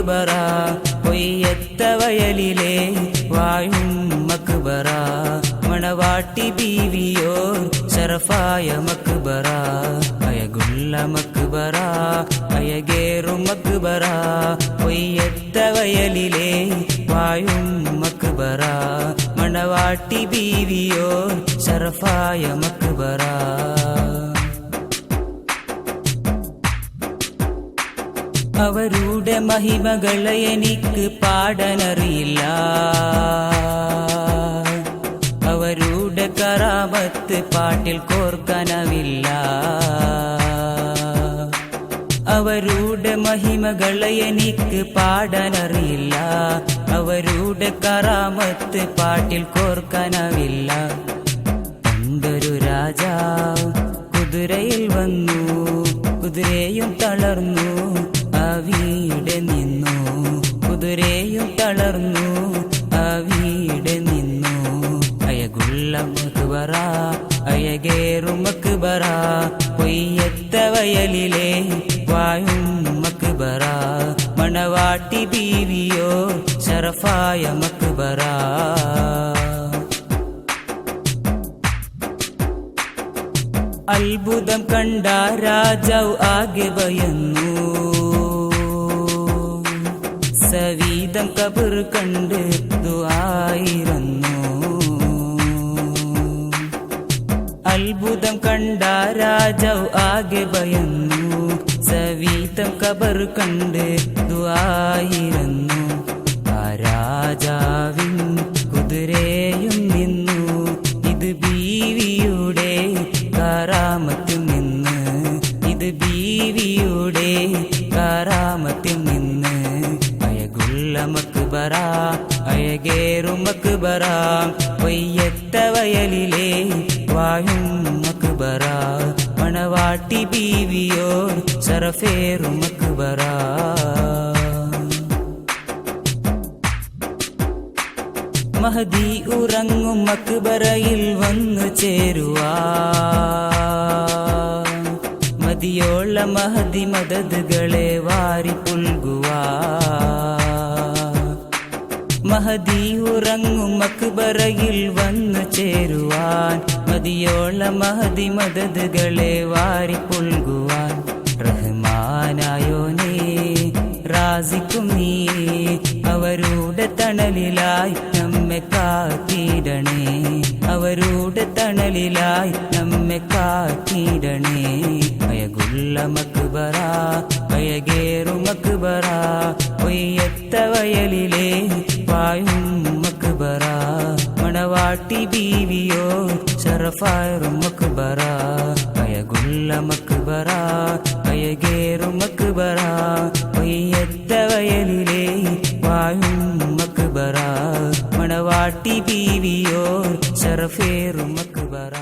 മക്ബറ കൊയ്യത്ത വയലിലെ വാഴും മക്ബറ മണവാട്ടി ബീവിയോർ ശറഫായ മക്ബറ അയകുള്ള മക്ബറ അയകേറും മക്ബറ കൊയ്യത്ത വയലിലെ വാഴും മക്ബറ മണവാട്ടി ബീവിയോർ ശറഫായ മക്ബറ അവരുടെ മഹിമകളെ എനിക്ക് പാടാനറിയില്ല അവരുടെ കറാമത്ത് പാട്ടിൽ കോർക്കാനാവില്ല അവരുടെ മഹിമകളെ എനിക്ക് പാടാനറിയില്ല അവരുടെ കറാമത്ത് പാട്ടിൽ കോർക്കാനാവില്ല പണ്ടൊരു രാജാവ് കുതിരയിൽ വന്നു കുതിരയും തളർന്നു അവിടെ നിന്നു കുതിരയും തളർന്നു അവിടെ നിന്നു അയകുള്ള മക്ബറ അയകേറും മക്ബറ കൊയ്യത്ത വയലിലെ വാഴും മക്ബറ മണവാട്ടി ബീവിയോ ശറഫായ മക്ബറ അത്ഭുതം കണ്ട രാജാവ് ആകെ ഭയന്നു സവീതം കബർ കണ്ട് ദുആയിരുന്നു അത്ഭുതം കണ്ട രാജാവ് ആകെ ഭയന്നു സവീതം കബർ കണ്ട് ദുആയിരുന്നു ആ രാജാവിൻ കുതിരയും നിന്നു ഇത് ബീവിയുടെ കറാമത്തിൽ നിന്ന് ഇത് ബീവിയുടെ കറാമത്തിൽ നിന്ന് അയകുള്ള മക്ബറ അയകേറും മക്ബറ കൊയ്യത്ത വയലിലെ വാഴും മക്ബറ മണവാട്ടി ബീവിയോർ ശറഫേറും മക്ബറ മഹദി ഉറങ്ങും മക്ബറയിൽ വന്നു ചേരുവാ മതിയോള മഹദി മദദുകളെ വാരി പുൽകുവാ മഹദി ഉറങ്ങും മക്ബറയിൽ വന്നു ചേരുവാൻ മതിയോള മഹദി മദദുകളെ വാരി പുൽകുവാൻ റഹ്മാനായോനേ റാസിക്കും നീ അവരുടെ തണലിലായി നമ്മെ കാത്തിടണേ അവരുടെ തണലിലായി നമ്മെ കാത്തിടണേ അയകുള്ള മക്ബറ അയകേറും മക്ബറ കൊയ്യത്ത വയലിലെ വാഴും മക്ബറ മണവാട്ടി ബീവിയോ ശറഫായ മക്ബറ അയകുള്ള മക്ബറ അയകേറും മക്ബറ കൊയ്യത്ത വയലിലെ വാഴും മക്ബറ മണവാട്ടി ബീവിയോ ശറഫേറും മക്ബറ